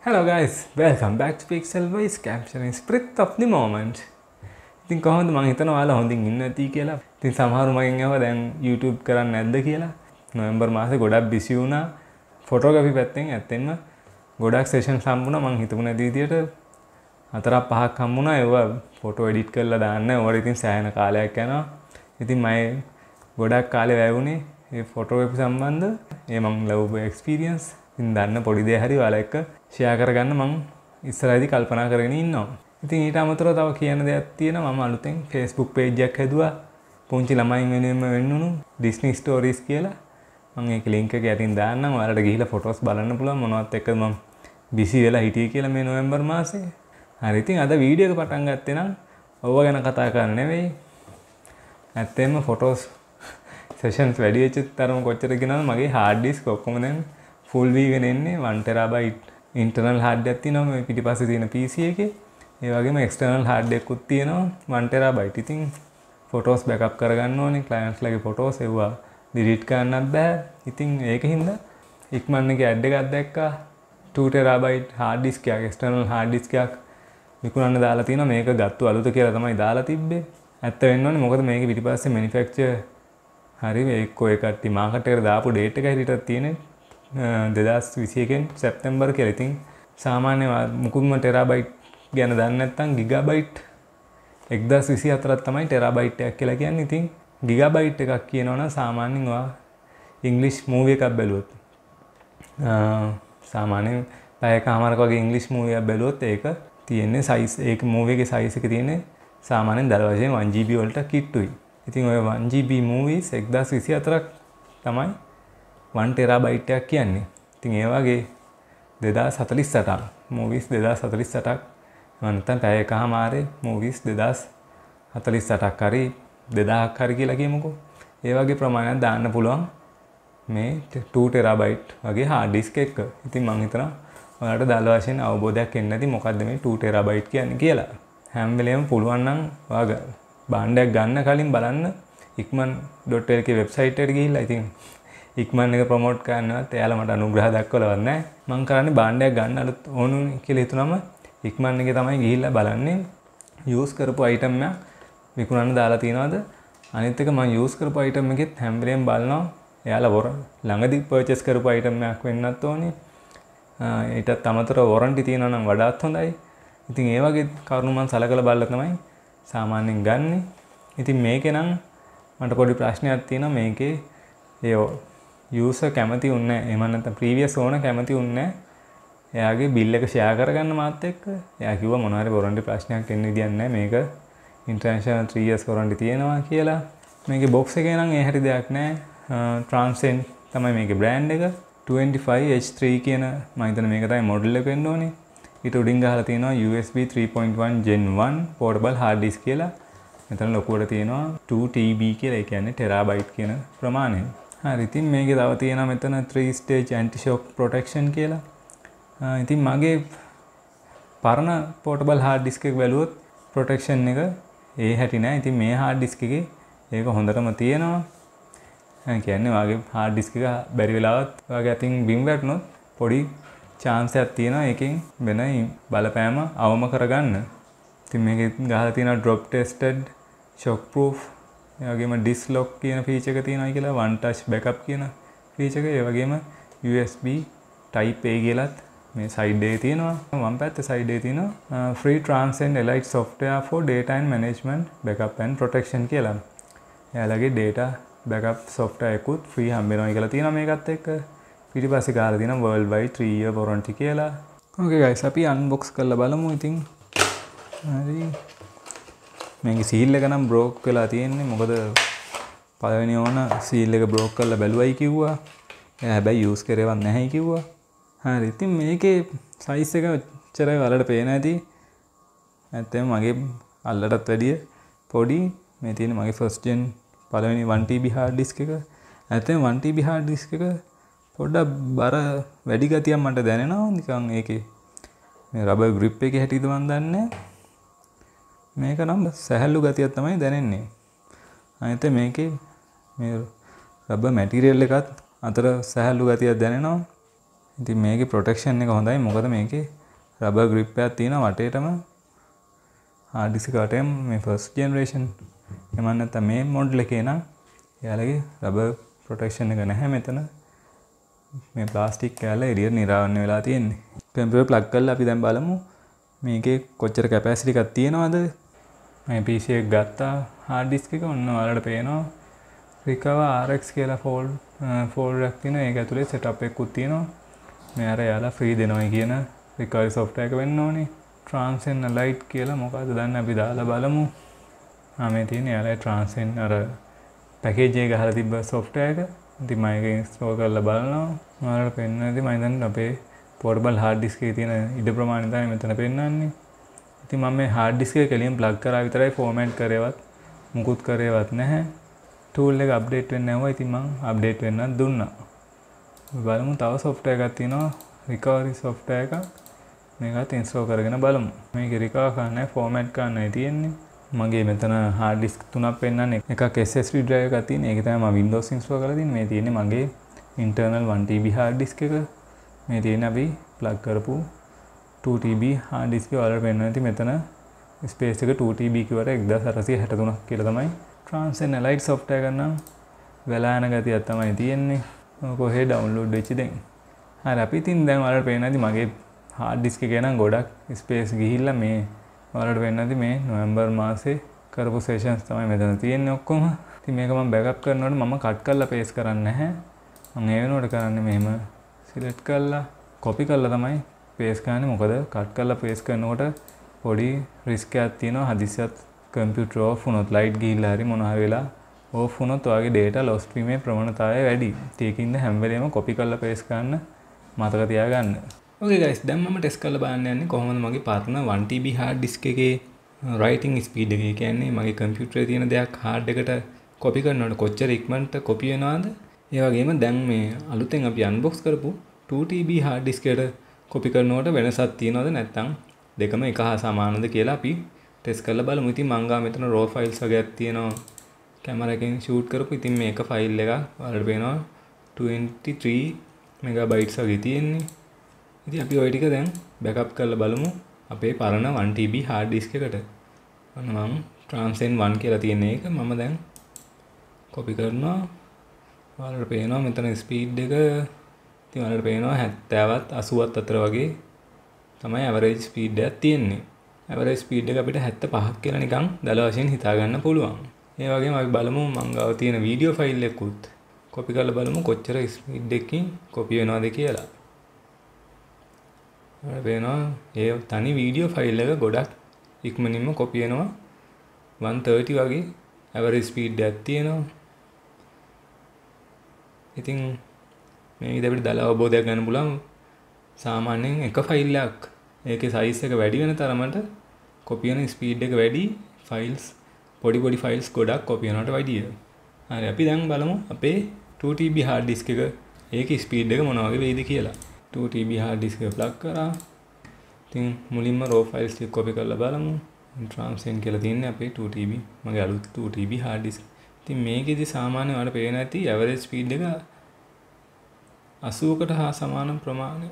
Hello guys, welcome back to Pixel Voice capturing spirit of the moment. ඉතින් කොහොමද මම හිතනවා ඔයාලා හොඳින් ඉන්න ඇති කියලා. ඉතින් සමහරු මගෙන් අහුවා දැන් YouTube කරන්නේ නැද්ද කියලා. නොවැම්බර් මාසේ ගොඩක් බිසි වුණා. ෆොටෝග්‍රැෆි පැත්තෙන් ඇත්තෙන්ම ගොඩක් සෙෂන්ස් හම්බුණා. මම හිතුව නැති විදියට 4-5ක් හම්බුණා. ඒවා ෆොටෝ එඩිට් කරලා දාන්න. ඒවට ඉතින් සෑහෙන කාලයක් යනවා. ඉතින් මම ගොඩක් කාලේ වැය වුණේ මේ ෆොටෝග්‍රැෆි සම්බන්ධ. ඒ මම ලැබුව එක්ස්පීරියන්ස් ඉතින් දන්න පොඩි දේ හරි ඔයාලා එක්ක ෂෙයා කරගන්න මම ඉස්සරහදී කල්පනා කරගෙන ඉන්නවා. ඉතින් ඊට අමතරව තව කියන්න දෙයක් තියෙනවා. මම අලුතෙන් Facebook page එකක් හැදුවා. පුංචි ළමයින් වෙනුවෙන්ම වෙන්නුණු Disney Stories කියලා. මම ඒක link එක යටින් දාන්නම්. ඔයාලට ගිහිල්ලා photos බලන්න පුළුවන් මොනවත් එක්ක මම busy වෙලා හිටියේ කියලා මේ නොවැම්බර් මාසේ. හරි ඉතින් අද වීඩියෝ එක පටන් ගත්තේ නම් ඔව ගැන කතා කරන්න නෙවෙයි. ඇත්තෙන්ම photos sessions වැඩි වෙච්ච තරම කොච්චර කියනවද මගේ hard disk ඔක්කොම දැන් full වීගෙන එන්නේ 1 terabyte internal hard disk තියෙනවා මේ පිටිපස්සේ තියෙන PC එකේ. ඒ වගේම external hard disk උත් තියෙනවා 1 terabyte. ඉතින් photos backup කරගන්න ඕනේ clients ලගේ photos ඒවා delete කරන්නත් බෑ. ඉතින් ඒකින්ද ikman එකේ ad එකක් දැක්කා 2 terabyte hard disk එකක් external hard disk එකක් විකුණන්න දාලා තියෙනවා. මේක ගත්තු අලුත කියලා තමයි දාලා තිබ්බේ. ඇත්ත වෙන්න ඕනේ මොකද මේකේ පිටිපස්සේ manufacture හරි ඒකෝ ඒ කට්ටිය මාකට් එකට දාපු date එක හිටිටත් තියෙන්නේ 2021 සැප්තැම්බර් කියලා. ඉතින් සාමාන්‍ය මුකුත්ම ටෙරාබයිට් ගැන දන්නේ නැත්නම් ගිගාබයිට් 1024ක් තමයි ටෙරාබයිට් එකක් කියලා කියන්නේ. ඉතින් ගිගාබයිට් එකක් කියනවනම් සාමාන්‍යයෙන් ඔයා ඉංග්‍රීසි මූවි එකක් බැලුවොත් සාමාන්‍යයෙන් පැයකමාරක වගේ ඉංග්‍රීසි මූවි එකක් බැලුවොත් ඒක තියෙන්නේ size ඒක මූවි එකේ size එක තියෙන්නේ සාමාන්‍යයෙන් දල වශයෙන් 1GB වලට කිට්ටුයි. ඉතින් ඔය 1GB movies 1024ක් තමයි 1 terabyte එකක් කියන්නේ. ඉතින් ඒ වගේ 2048ක් movies 2048ක් නැත්නම් පැය එකමාරේ movies 2048ක් හරි 2000ක් හරි කියලා කියමුකෝ. ඒ වගේ ප්‍රමාණයක් දාන්න පුළුවන් මේ 2 terabyte වගේ hard disk එක. ඉතින් මම හිතනවා ඔයාලට දල වශයෙන් අවබෝධයක් එන්න ඇති මොකද්ද මේ 2 terabyte කියන්නේ කියලා. හැම වෙලේම පුළුවන් නම් ඔයා භාණ්ඩයක් ගන්න කලින් බලන්න ikman.lk වෙබ්සයිට් එකට ගිහිල්ලා ඉතින් ikman එක ප්‍රොමෝට් කරන්නවත් එයාලා මට අනුග්‍රහ දක්වලවත් නැහැ. මම කරන්නේ භාණ්ඩයක් ගන්න අලුත් ඕනුනේ කියලා හිතුනම ikman එකේ තමයි ගිහිල්ලා බලන්නේ යූස් කරපු item එකක් විකුණන්න දාලා තියනවාද. අනිත් එක මම යූස් කරපු item එකෙත් හැම වෙලේම බලනවා එයාලා ළඟදී purchase කරපු item එකක් වෙන්නත් ඕනේ. ඊටත් අමතරව warranty තියෙනවා නම් වඩාත් හොඳයි. ඉතින් ඒ වගේ කරුණු මම සලකලා බලලා තමයි සාමාන්‍යයෙන් ගන්නෙ. ඉතින් මේකේ නම් මට පොඩි ප්‍රශ්නයක් තියෙනවා. මේකේ ඒ user කැමති උන්නේ නැහැ. එහෙම නැත්නම් previous owner කැමති උන්නේ නැහැ. එයාගේ bill එක share කරගන්න මාත් එක්ක. එයා කිව්වා මොනවා හරි warranty ප්‍රශ්නයක් එන්න විදියක් නැහැ. මේක international 3 years warranty තියෙනවා කියලා. මේකේ box එකේ නම් ඒ හැටි දෙයක් නැහැ. Transcend තමයි මේකේ brand එක. 25H3 කියන මම හිතන්නේ මේක තමයි model එක වෙන්න ඕනේ. ඊට උඩින් ගහලා තියෙනවා USB 3.1 Gen 1 portable hard disk කියලා. මෙතන ලොකුවට තියෙනවා 2TB කියලා. ඒ කියන්නේ terabyte කියන ප්‍රමාණය. හරි ඉතින් මේකේ තව තියෙනවා මෙතන 3 stage anti shock protection කියලා. ඉතින් මගේ පරණ portable hard disk එක බැලුවොත් protection එක ඒ හැටි නෑ. ඉතින් මේ hard disk එකේ ඒක හොඳටම තියෙනවා. ඒ කියන්නේ වාගේ hard disk එක බැරි වෙලාවත් වාගේ අතින් බිම් වැටුනොත් පොඩි chance එකක් තියෙනවා ඒකෙන් වෙන බලපෑම අවම කරගන්න. ඉතින් මේකේ ගහලා තියෙනවා drop tested shock proof. ඒ වගේම disk lock කියන feature එක තියෙනවා කියලා one touch backup කියන feature එක. ඒ වගේම USB type A කියලාත් මේ side එකේ තියෙනවා. වම් පැත්තේ side එකේ තියෙනවා free Transcend Elite software for data and management backup and protection කියලා. එයාලගේ data backup software එකකුත් free හම්බ වෙනවා කියලා තියෙනවා මේකත් එක්ක. පිටිපස්සේ ගහලා තියෙනවා worldwide 3 year warranty කියලා. Okay guys අපි unbox කරලා බලමු. ඉතින් හරි මේකේ seal එක නම් broke වෙලා තියෙන්නේ. මොකද පළවෙනි ඕන seal එක broke කරලා බැලුවයි කිව්වා. එයා හැබැයි use කරේවත් නැහැයි කිව්වා. හරි ඉතින් මේකේ size එක ඔච්චරයි වලට පේන ඇති. නැත්නම් මගේ අල්ලටත් වැඩිය පොඩි. මේ තියෙන මගේ first gen පළවෙනි 1TB hard disk එක. නැත්නම් 1TB hard disk එක පොඩ්ඩක් බර වැඩි ගතියක් මට දැනෙනවා. නිකන් ඒකේ මේ රබර් grip එකේ හැටිද මන් දන්නේ. මේක නම් සැහැල්ලු ගතියක් තමයි දැනෙන්නේ. අනිත් මේකේ මේ රබර් මැටීරියල් එකත් අතර සැහැල්ලු ගතියක් දැනෙනවා. ඉතින් මේකේ ප්‍රොටෙක්ෂන් එක හොඳයි. මොකද මේකේ රබර් ග්‍රිප් එකක් තියෙනවා වටේටම. hard disk එකටම මේ first generation එමන් නැත්නම් මේ මොඩල් එකේ නම් එයාලගේ රබර් ප්‍රොටෙක්ෂන් එක නැහැ මෙතන. මේ ප්ලාස්ටික් කෑල්ල එළියට නිරාවරණය වෙලා තියෙන්නේ. කම්පියුටර් ප්ලග් කරලා අපි දැන් බලමු මේකේ කොච්චර කැපැසිටි එකක් තියෙනවද. මේ PC එක ගත්තා hard disk එක ඔන්න ඔයාලට පේනවා recover RX කියලා folder එකක් තියෙනවා. ඒක ඇතුලේ setup එකකුත් තියෙනවා. මේ අර යාලා free දෙනවා කියන recovery software එක වෙන්න ඕනේ. Transcend Lite කියලා මොකද්ද දන්නේ අපි දාලා බලමු. මේ තියෙන යාලා Transcend අර package එක ගහලා තිබ්බ software එක. ඉතින් මම ඒක install කරලා බලනවා. ඔයාලට පෙන්නනදී මම දැන් අපේ portable hard disk එකේ තියෙන ඉඩ ප්‍රමාණය තමයි මෙතන පෙන්නන්නේ. ඉතින් මම මේ hard disk එක කෙලින් plug කරා විතරයි format කරේවත් මුකුත් කරේවත් නැහැ. tool එක update වෙන්නේ නැවුවා. ඉතින් මම update වෙන්නත් දුන්නා. බලමු තව software එකක් තියෙනවා recovery software එකක්. මේකත් install කරගෙන බලමු. මේක recover කරන්න format කරන්නයි තියෙන්නේ. මගේ මෙතන hard disk තුනක් පෙන්නන්නේ. එකක් SSD drive එකක් තියෙන. ඒක තමයි මම Windows install කරලා තියෙන්නේ. මේ තියෙන්නේ මගේ internal 1TB hard disk එක. මේ තියෙන්නේ අපි plug කරපු 2TB hard disk එක වලට පෙන්නන ඉතින් මෙතන space එක 2TB කිව්වට 1863ක් කියලා තමයි. Transcend Lite software එක නම් වෙලා යන ගතියක් තමයි තියෙන්නේ. කොහේ download වෙච්ච දෙන්. හරි අපි ඉතින් දැන් ඔයාලට පේනවාදී මගේ hard disk එකේ නම් ගොඩක් space ගිහිල්ලා මේ ඔයාලට පේනවාදී මේ නොවැම්බර් මාසේ කරපු sessions තමයි මෙතන තියෙන්නේ ඔක්කොම. ඉතින් මේක මම backup කරනකොට මම cut කරලා paste කරන්නේ නැහැ. මම ඒ වෙනකොට කරන්නේ මෙහෙම select කරලා copy කරලා තමයි paste කරන්නේ. මොකද cut කරලා paste කරනකොට පොඩි risk එකක් තියෙනවා. හදිස්සියත් computer off වුණොත් light ගිහිල්ලා හරි මොන හරි වෙලා off වුණොත් ඔයාගේ data loss වීමේ ප්‍රවණතාවය වැඩි. ඒකින්ද හැම වෙලේම copy කරලා paste කරන්න මතක තියාගන්න. Okay guys, දැන් මම test කරලා බලන්න යන්නේ කොහොමද මගේ පරණ 1TB hard disk එකේ writing speed එක. ඒ කියන්නේ මගේ computer එකේ තියෙන දෙයක් hard එකට copy කරනකොට කොච්චර ඉක්මනට copy වෙනවද? ඒ වගේම දැන් මේ අලුතෙන් අපි unbox කරපු 2TB hard disk එකට copy කරනකොට වෙනසක් තියෙනවද නැත්නම් දෙකම එක හා සමානද කියලා අපි test කරලා බලමු. ඉතින් මං ගා මෙතන raw files වගේක් තියෙනවා. කැමරා එකෙන් shoot කරපු. ඉතින් මේක file එකක් ඔයාලට පේනවා 23 megabytes වගේ තියෙන්නේ. ඉතින් අපි ওই ටික දැන් backup කරලා බලමු අපේ පරණ 1TB hard disk එකට. ඔන්න මම Transcend 1 කියලා තියෙන එක මම දැන් copy කරනවා. ඔයාලට පේනවා මෙතන speed එක ඉතින් ඔයාලට පේනවා 70ත් 80ත් අතර වගේ තමයි average speed එකක් තියෙන්නේ. average speed එක අපිට 75ක් කියලා නිකන් දල වශයෙන් හිතා ගන්න පුළුවන්. ඒ වගේම අපි බලමු මං ගාව තියෙන වීඩියෝ ෆයිල් එකකුත් copy කරලා බලමු කොච්චර speed එකකින් copy වෙනවද කියලා. වෙනවා ඒ තනි වීඩියෝ ෆයිල් එක ගොඩක් ඉක්මනින්ම copy වෙනවා. 130 වගේ average speed එකක් තියෙනවා. ඉතින් මේ විදිහට අපිට දල අවබෝධයක් ගන්න පුළුවන්. සාමාන්‍යයෙන් එක ෆයිල් එකක් ඒකේ size එක වැඩි වෙන තරමට copy වෙන speed එක වැඩි. files පොඩි files ගොඩක් copy වෙනවට වැඩිය. හරි අපි දැන් බලමු අපේ 2TB hard disk එක ඒකේ speed එක මොන වගේ වෙයිද කියලා. 2TB hard disk එක plug කරා. ඉතින් මුලින්ම raw files ටික copy කරලා බලමු. Transcend කියලා තියෙන්නේ අපේ 2TB මගේ අලුත් 2TB hard disk. ඉතින් මේකෙදි සාමාන්‍යයෙන් ඔයාලට පේන ඇති average speed එක 80කට හා සමාන ප්‍රමාණය.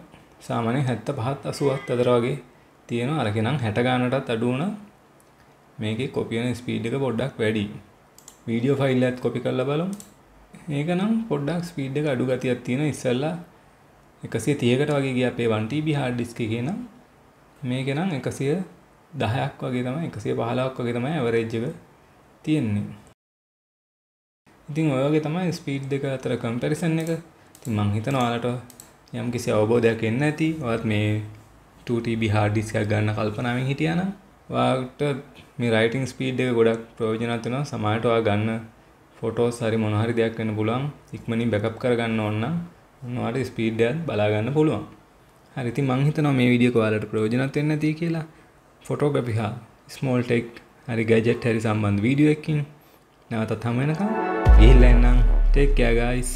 සාමාන්‍යයෙන් 75ත් 80ත් අතර වගේ තියෙනවා. අරගෙන නම් 60 ගානටත් අඩු වුණා. මේකේ copy වෙන speed එක පොඩ්ඩක් වැඩි. වීඩියෝ ෆයිල් එකත් copy කරලා බලමු. මේක නම් පොඩ්ඩක් speed එක අඩු ගතියක් තියෙනවා. ඉස්සෙල්ලා 130කට වගේ ගියා අපේ 1TB hard disk එකේ නම් මේකේ නම් 110ක් වගේ තමයි 115ක් වගේ තමයි average එක තියෙන්නේ. ඉතින් ඔය වගේ තමයි speed දෙක අතර comparison එක. ඉතින් මම හිතනවා ඔයාලට යම් කිසි අවබෝධයක් එන්න ඇති. ඔයත් මේ 2TB hard disk එකක් ගන්න කල්පනාවෙන් හිටියා නම් ඔයාලට මේ writing speed එක ගොඩක් ප්‍රයෝජනවත් වෙනවා. සමහරට ඔයා ගන්න photos හරි මොන හරි දෙයක් වෙන්න පුළුවන්. ඉක්මනින් backup කරගන්න ඕන නම් ඔයාලට speed එකත් බලා ගන්න පුළුවන්. හරි ඉතින් මම හිතනවා මේ වීඩියෝ එක ඔයාලට ප්‍රයෝජනවත් වෙන්න ඇති කියලා. photography හා small tech හරි gadget හරි සම්බන්ධ වීඩියෝ එකකින් නැවතත් හමු වෙනකම් ගිහිල්ලා එන්නම්. take care guys.